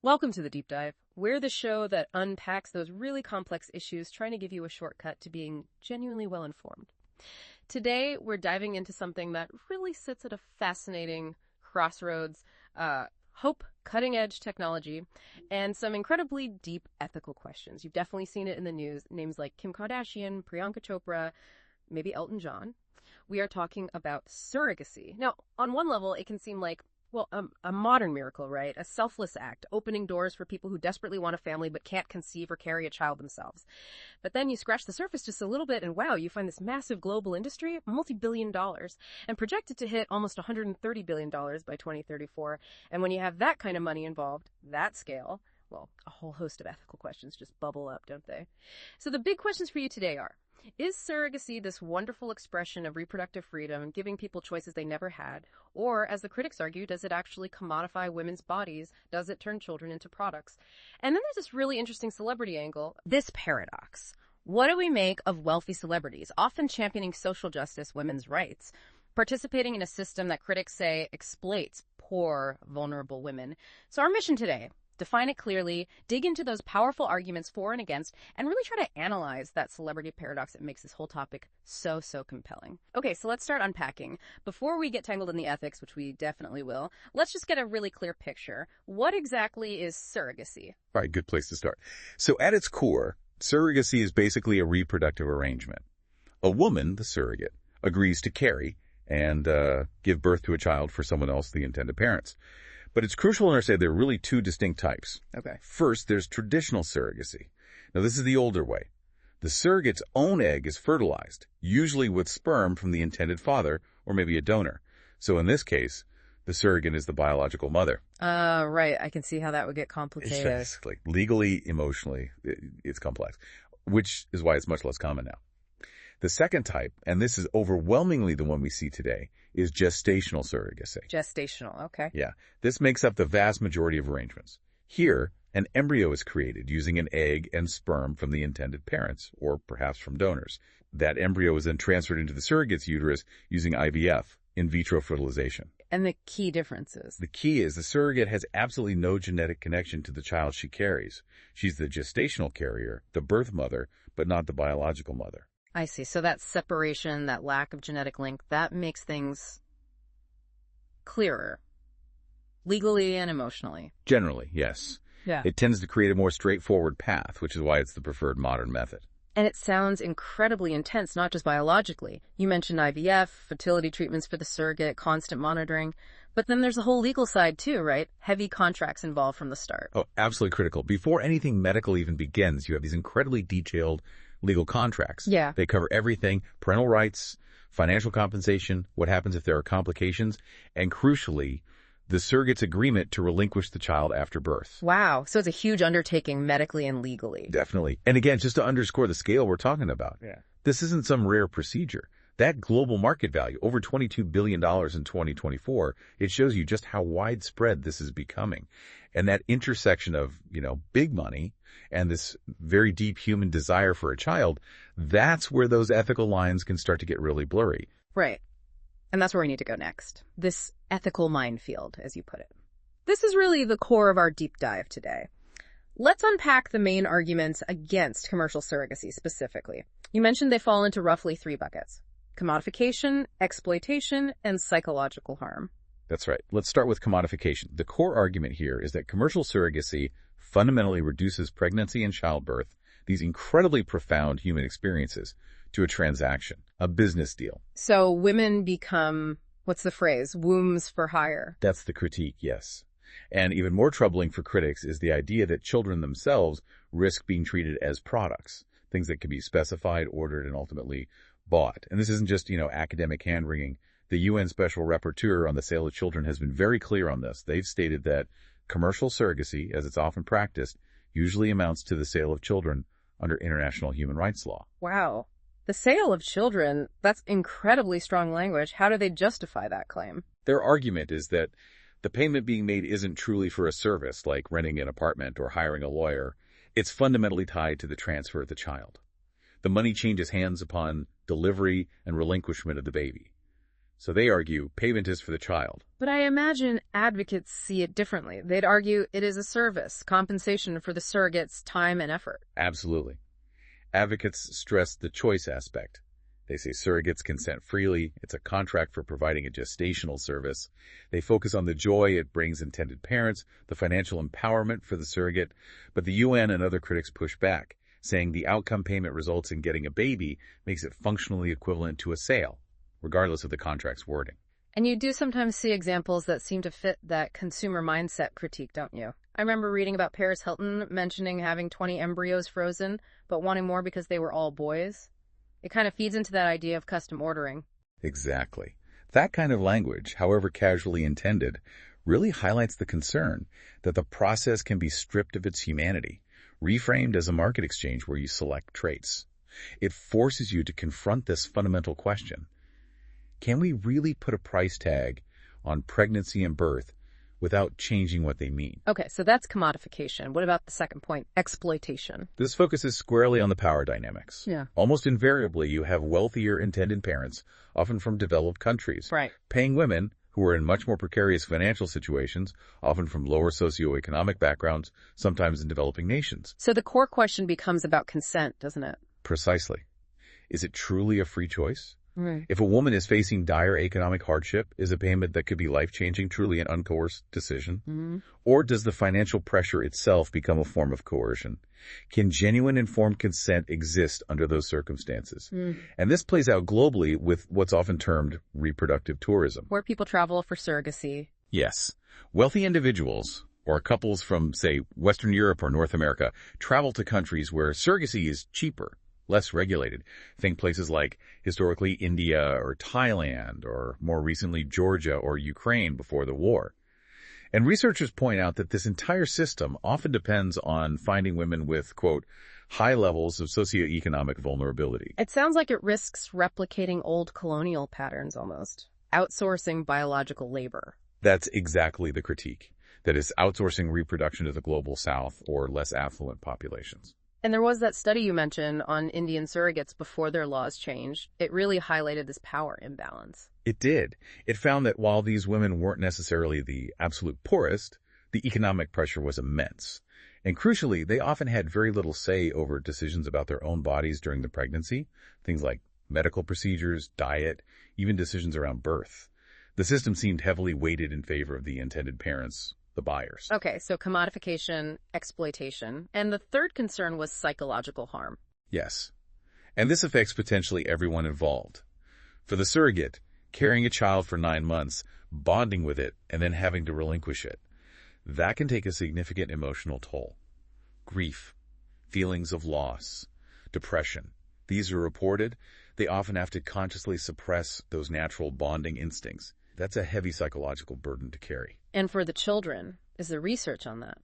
Welcome to the Deep Dive. We're the show that unpacks those really complex issues, trying to give you a shortcut to being genuinely well-informed. Today, we're diving into something that really sits at a fascinating crossroads, hope, cutting-edge technology, and some incredibly deep ethical questions. You've definitely seen it in the news. Names like Kim Kardashian, Priyanka Chopra, maybe Elton John. We are talking about surrogacy. Now, on one level, it can seem like a modern miracle, right? A selfless act, opening doors for people who desperately want a family but can't conceive or carry a child themselves. But then you scratch the surface just a little bit and wow, you find this massive global industry, multi-billion dollars, and projected to hit almost $130 billion by 2034. And when you have that kind of money involved, that scale, well, a whole host of ethical questions just bubble up, don't they? So the big questions for you today are, is surrogacy this wonderful expression of reproductive freedom, giving people choices they never had? Or, as the critics argue, does it actually commodify women's bodies? Does it turn children into products? And then there's this really interesting celebrity angle, this paradox. What do we make of wealthy celebrities, often championing social justice, women's rights, participating in a system that critics say exploits poor, vulnerable women? So our mission today, define it clearly, dig into those powerful arguments for and against, and really try to analyze that celebrity paradox that makes this whole topic so compelling. Okay, so let's start unpacking. Before we get tangled in the ethics, which we definitely will, let's just get a really clear picture. What exactly is surrogacy? All right, good place to start. So at its core, surrogacy is basically a reproductive arrangement. A woman, the surrogate, agrees to carry and give birth to a child for someone else, the intended parents. But it's crucial to understand there are really two distinct types. Okay. First, there's traditional surrogacy. Now, this is the older way. The surrogate's own egg is fertilized, usually with sperm from the intended father or maybe a donor. So in this case, the surrogate is the biological mother. Right. I can see how that would get complicated. Exactly. Legally, emotionally, it's complex, which is why it's much less common now. The second type, and this is overwhelmingly the one we see today, is gestational surrogacy. Gestational, okay. Yeah, this makes up the vast majority of arrangements. Here, an embryo is created using an egg and sperm from the intended parents, or perhaps from donors. That embryo is then transferred into the surrogate's uterus using IVF, in vitro fertilization. And the key differences? The key is the surrogate has absolutely no genetic connection to the child she carries. She's the gestational carrier, the birth mother, but not the biological mother. I see. So that separation, that lack of genetic link, that makes things clearer, legally and emotionally. Generally, yes. Yeah. It tends to create a more straightforward path, which is why it's the preferred modern method. And it sounds incredibly intense, not just biologically. You mentioned IVF, fertility treatments for the surrogate, constant monitoring. But then there's a whole legal side too, right? Heavy contracts involved from the start. Oh, absolutely critical. Before anything medical even begins, you have these incredibly detailed legal contracts. Yeah. They cover everything: parental rights, financial compensation, what happens if there are complications, and crucially, the surrogate's agreement to relinquish the child after birth. Wow. So it's a huge undertaking medically and legally. Definitely. And again, just to underscore the scale we're talking about, this isn't some rare procedure. That global market value, over $22 billion in 2024, it shows you just how widespread this is becoming. And that intersection of, big money and this very deep human desire for a child, that's where those ethical lines can start to get really blurry. Right. And that's where we need to go next. This ethical minefield, as you put it. This is really the core of our deep dive today. Let's unpack the main arguments against commercial surrogacy specifically. You mentioned they fall into roughly 3 buckets: commodification, exploitation, and psychological harm. That's right. Let's start with commodification. The core argument here is that commercial surrogacy fundamentally reduces pregnancy and childbirth, these incredibly profound human experiences, to a transaction, a business deal. So women become, what's the phrase, wombs for hire? That's the critique, yes. And even more troubling for critics is the idea that children themselves risk being treated as products, things that can be specified, ordered, and ultimately bought. And this isn't just, academic hand-wringing. The UN Special Rapporteur on the sale of children has been very clear on this. They've stated that commercial surrogacy, as it's often practiced, usually amounts to the sale of children under international human rights law. Wow. The sale of children, that's incredibly strong language. How do they justify that claim? Their argument is that the payment being made isn't truly for a service, like renting an apartment or hiring a lawyer. It's fundamentally tied to the transfer of the child. The money changes hands upon delivery and relinquishment of the baby. So they argue payment is for the child. But I imagine advocates see it differently. They'd argue it is a service, compensation for the surrogate's time and effort. Absolutely. Advocates stress the choice aspect. They say surrogates consent freely. It's a contract for providing a gestational service. They focus on the joy it brings intended parents, the financial empowerment for the surrogate. But the UN and other critics push back, saying the outcome payment results in getting a baby makes it functionally equivalent to a sale, regardless of the contract's wording. And you do sometimes see examples that seem to fit that consumer mindset critique, don't you? I remember reading about Paris Hilton mentioning having 20 embryos frozen, but wanting more because they were all boys. It kind of feeds into that idea of custom ordering. Exactly. That kind of language, however casually intended, really highlights the concern that the process can be stripped of its humanity, reframed as a market exchange where you select traits. It forces you to confront this fundamental question. Can we really put a price tag on pregnancy and birth without changing what they mean? Okay, so that's commodification. What about the second point, exploitation? This focuses squarely on the power dynamics. Yeah. Almost invariably, you have wealthier intended parents, often from developed countries, Right. paying women who are in much more precarious financial situations, often from lower socioeconomic backgrounds, sometimes in developing nations. So the core question becomes about consent, doesn't it? Precisely. Is it truly a free choice? Right. If a woman is facing dire economic hardship, is a payment that could be life-changing truly an uncoerced decision? Mm-hmm. Or does the financial pressure itself become a form of coercion? Can genuine informed consent exist under those circumstances? And this plays out globally with what's often termed reproductive tourism. Where people travel for surrogacy. Yes. Wealthy individuals, or couples from, say, Western Europe or North America, travel to countries where surrogacy is cheaper, less regulated. Think places like historically India or Thailand, or more recently Georgia or Ukraine before the war. And researchers point out that this entire system often depends on finding women with, quote, high levels of socioeconomic vulnerability. It sounds like it risks replicating old colonial patterns almost. Outsourcing biological labor. That's exactly the critique. That is, outsourcing reproduction to the global south or less affluent populations. And there was that study you mentioned on Indian surrogates before their laws changed. It really highlighted this power imbalance. It did. It found that while these women weren't necessarily the absolute poorest, the economic pressure was immense. And crucially, they often had very little say over decisions about their own bodies during the pregnancy, things like medical procedures, diet, even decisions around birth. The system seemed heavily weighted in favor of the intended parents, the buyers. Okay, so commodification, exploitation, and the third concern was psychological harm. Yes. And this affects potentially everyone involved. For the surrogate, carrying a child for 9 months, bonding with it, and then having to relinquish it, that can take a significant emotional toll. Grief, feelings of loss, depression. These are reported. They often have to consciously suppress those natural bonding instincts. That's a heavy psychological burden to carry. And for the children, is there research on that?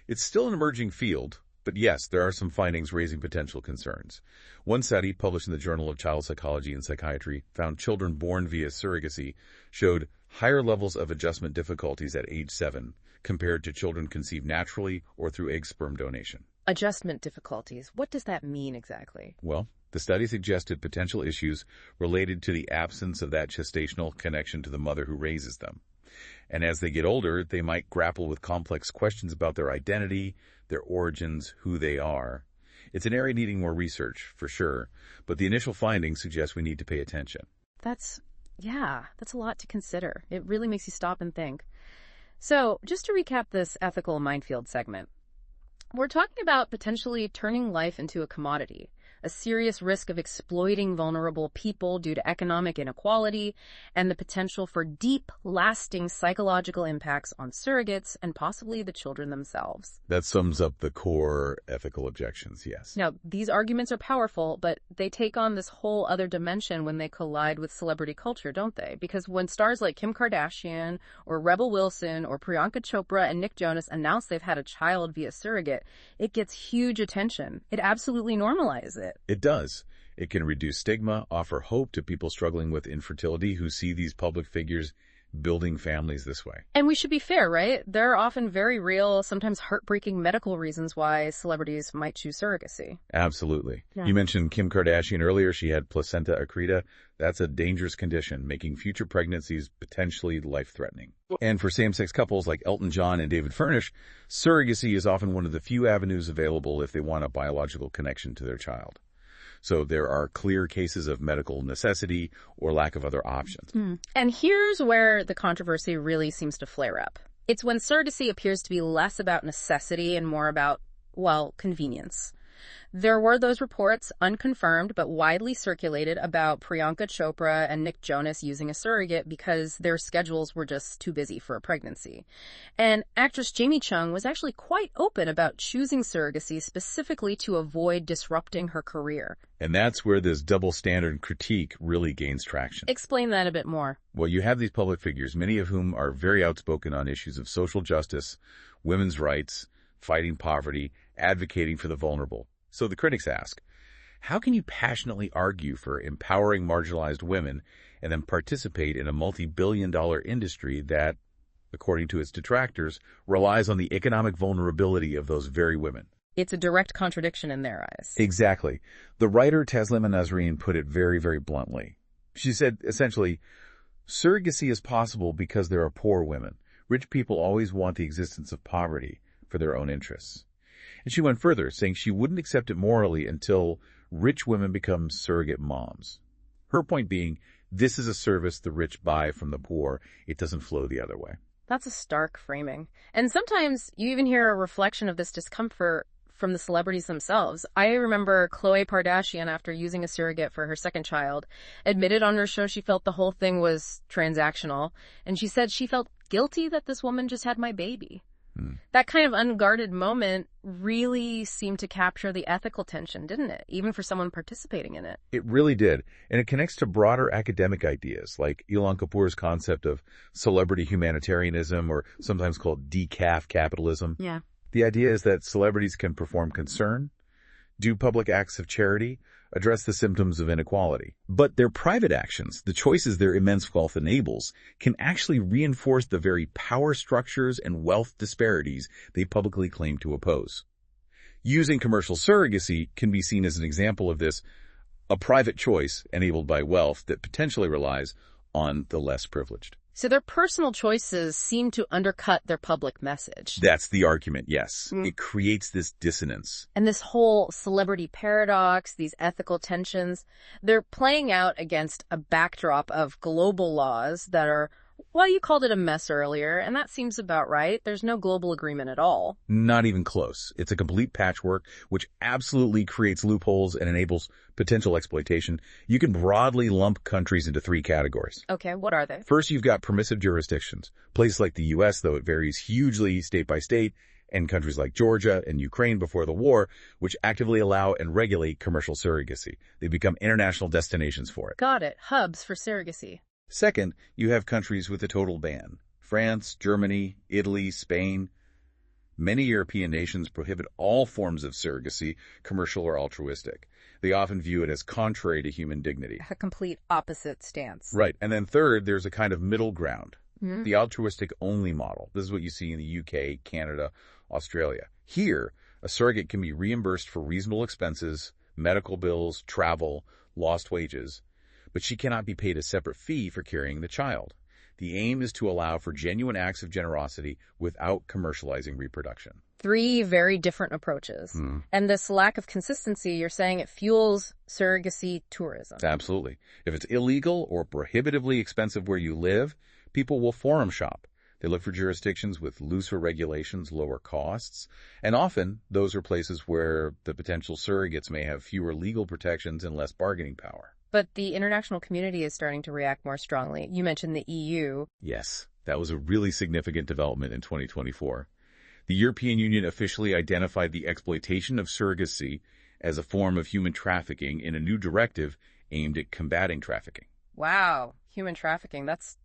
It's still an emerging field, but yes, there are some findings raising potential concerns. One study published in the Journal of Child Psychology and Psychiatry found children born via surrogacy showed higher levels of adjustment difficulties at age 7 compared to children conceived naturally or through egg sperm donation. Adjustment difficulties. What does that mean exactly? Well, the study suggested potential issues related to the absence of that gestational connection to the mother who raises them. And as they get older, they might grapple with complex questions about their identity, their origins, who they are. It's an area needing more research, for sure, but the initial findings suggest we need to pay attention. That's a lot to consider. It really makes you stop and think. So, just to recap this ethical minefield segment, we're talking about potentially turning life into a commodity, a serious risk of exploiting vulnerable people due to economic inequality, and the potential for deep, lasting psychological impacts on surrogates and possibly the children themselves. That sums up the core ethical objections, yes. Now, these arguments are powerful, but they take on this whole other dimension when they collide with celebrity culture, don't they? Because when stars like Kim Kardashian or Rebel Wilson or Priyanka Chopra and Nick Jonas announce they've had a child via surrogate, it gets huge attention. It absolutely normalizes it. It does. It can reduce stigma, offer hope to people struggling with infertility who see these public figures building families this way. And we should be fair, right? There are often very real, sometimes heartbreaking medical reasons why celebrities might choose surrogacy. Absolutely. Yeah. You mentioned Kim Kardashian earlier. She had placenta accreta. That's a dangerous condition, making future pregnancies potentially life-threatening. And for same-sex couples like Elton John and David Furnish, surrogacy is often one of the few avenues available if they want a biological connection to their child. So there are clear cases of medical necessity or lack of other options. And here's where the controversy really seems to flare up. It's when surrogacy appears to be less about necessity and more about, well, convenience. There were those reports, unconfirmed but widely circulated, about Priyanka Chopra and Nick Jonas using a surrogate because their schedules were just too busy for a pregnancy. And actress Jamie Chung was actually quite open about choosing surrogacy specifically to avoid disrupting her career. And that's where this double standard critique really gains traction. Explain that a bit more. Well, you have these public figures, many of whom are very outspoken on issues of social justice, women's rights, fighting poverty, advocating for the vulnerable. So the critics ask, how can you passionately argue for empowering marginalized women and then participate in a multi-billion-dollar industry that, according to its detractors, relies on the economic vulnerability of those very women? It's a direct contradiction in their eyes. Exactly. The writer Taslima Nasreen put it very, very bluntly. She said, essentially, surrogacy is possible because there are poor women. Rich people always want the existence of poverty for their own interests. And she went further, saying she wouldn't accept it morally until rich women become surrogate moms. Her point being, this is a service the rich buy from the poor. It doesn't flow the other way. That's a stark framing. And sometimes you even hear a reflection of this discomfort from the celebrities themselves. I remember Khloe Kardashian, after using a surrogate for her second child, admitted on her show she felt the whole thing was transactional. And she said she felt guilty that this woman just had my baby. That kind of unguarded moment really seemed to capture the ethical tension, didn't it? Even for someone participating in it. It really did. And it connects to broader academic ideas, like Ilan Kapoor's concept of celebrity humanitarianism, or sometimes called decaf capitalism. Yeah. The idea is that celebrities can perform concern, do public acts of charity, address the symptoms of inequality. But their private actions, the choices their immense wealth enables, can actually reinforce the very power structures and wealth disparities they publicly claim to oppose. Using commercial surrogacy can be seen as an example of this, a private choice enabled by wealth that potentially relies on the less privileged. So their personal choices seem to undercut their public message. That's the argument, yes. It creates this dissonance. And this whole celebrity paradox, these ethical tensions, they're playing out against a backdrop of global laws that are, well, you called it a mess earlier, and that seems about right. There's no global agreement at all. Not even close. It's a complete patchwork, which absolutely creates loopholes and enables potential exploitation. You can broadly lump countries into three categories. Okay, what are they? First, you've got permissive jurisdictions. Places like the U.S., though it varies hugely state by state, and countries like Georgia and Ukraine before the war, which actively allow and regulate commercial surrogacy. They become international destinations for it. Got it. Hubs for surrogacy. Second, you have countries with a total ban. France, Germany, Italy, Spain. Many European nations prohibit all forms of surrogacy, commercial or altruistic. They often view it as contrary to human dignity. A complete opposite stance. Right. And then third, there's a kind of middle ground. The altruistic only model. This is what you see in the UK, Canada, Australia. Here, a surrogate can be reimbursed for reasonable expenses, medical bills, travel, lost wages, but she cannot be paid a separate fee for carrying the child. The aim is to allow for genuine acts of generosity without commercializing reproduction. Three very different approaches. And this lack of consistency, you're saying it fuels surrogacy tourism. Absolutely. If it's illegal or prohibitively expensive where you live, people will forum shop. They look for jurisdictions with looser regulations, lower costs, and often those are places where the potential surrogates may have fewer legal protections and less bargaining power. But the international community is starting to react more strongly. You mentioned the EU. Yes, that was a really significant development in 2024. The European Union officially identified the exploitation of surrogacy as a form of human trafficking in a new directive aimed at combating trafficking. Wow, human trafficking, that's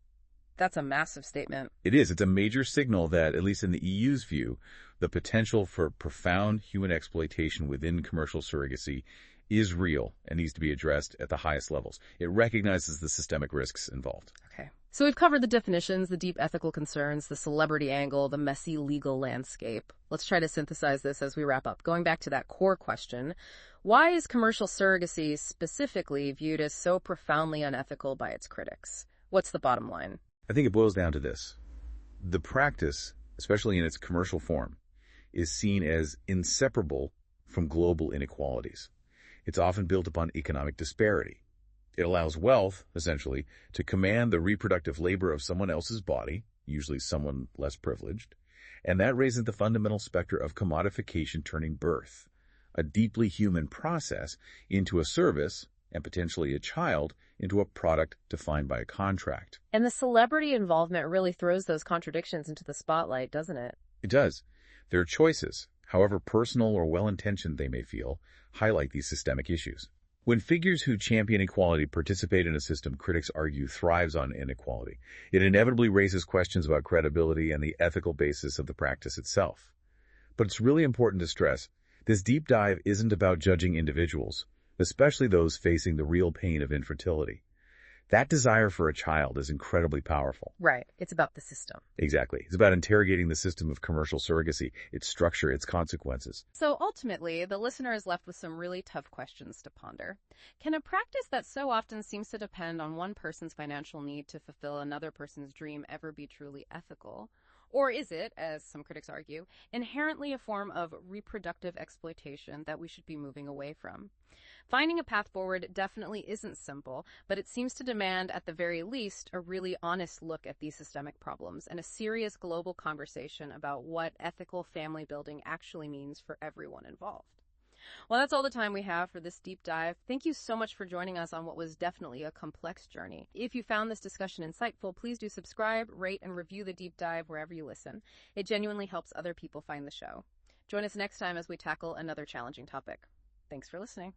a massive statement. It is. It's a major signal that, at least in the EU's view, the potential for profound human exploitation within commercial surrogacy is real and needs to be addressed at the highest levels. It recognizes the systemic risks involved. Okay. So we've covered the definitions, the deep ethical concerns, the celebrity angle, the messy legal landscape. Let's try to synthesize this as we wrap up. Going back to that core question, why is commercial surrogacy specifically viewed as so profoundly unethical by its critics? What's the bottom line? I think it boils down to this. The practice, especially in its commercial form, is seen as inseparable from global inequalities. It's often built upon economic disparity. It allows wealth, essentially, to command the reproductive labor of someone else's body, usually someone less privileged, and that raises the fundamental specter of commodification, turning birth, a deeply human process, into a service, and potentially a child, into a product defined by a contract. And the celebrity involvement really throws those contradictions into the spotlight, doesn't it? It does. Their choices, however personal or well-intentioned they may feel, highlight these systemic issues. When figures who champion equality participate in a system critics argue thrives on inequality, it inevitably raises questions about credibility and the ethical basis of the practice itself. But it's really important to stress, this deep dive isn't about judging individuals, especially those facing the real pain of infertility. That desire for a child is incredibly powerful. Right. It's about the system. Exactly. It's about interrogating the system of commercial surrogacy, its structure, its consequences. So ultimately, the listener is left with some really tough questions to ponder. Can a practice that so often seems to depend on one person's financial need to fulfill another person's dream ever be truly ethical? Or is it, as some critics argue, inherently a form of reproductive exploitation that we should be moving away from? Finding a path forward definitely isn't simple, but it seems to demand, at the very least, a really honest look at these systemic problems and a serious global conversation about what ethical family building actually means for everyone involved. Well, that's all the time we have for this deep dive. Thank you so much for joining us on what was definitely a complex journey. If you found this discussion insightful, please do subscribe, rate, and review the deep dive wherever you listen. It genuinely helps other people find the show. Join us next time as we tackle another challenging topic. Thanks for listening.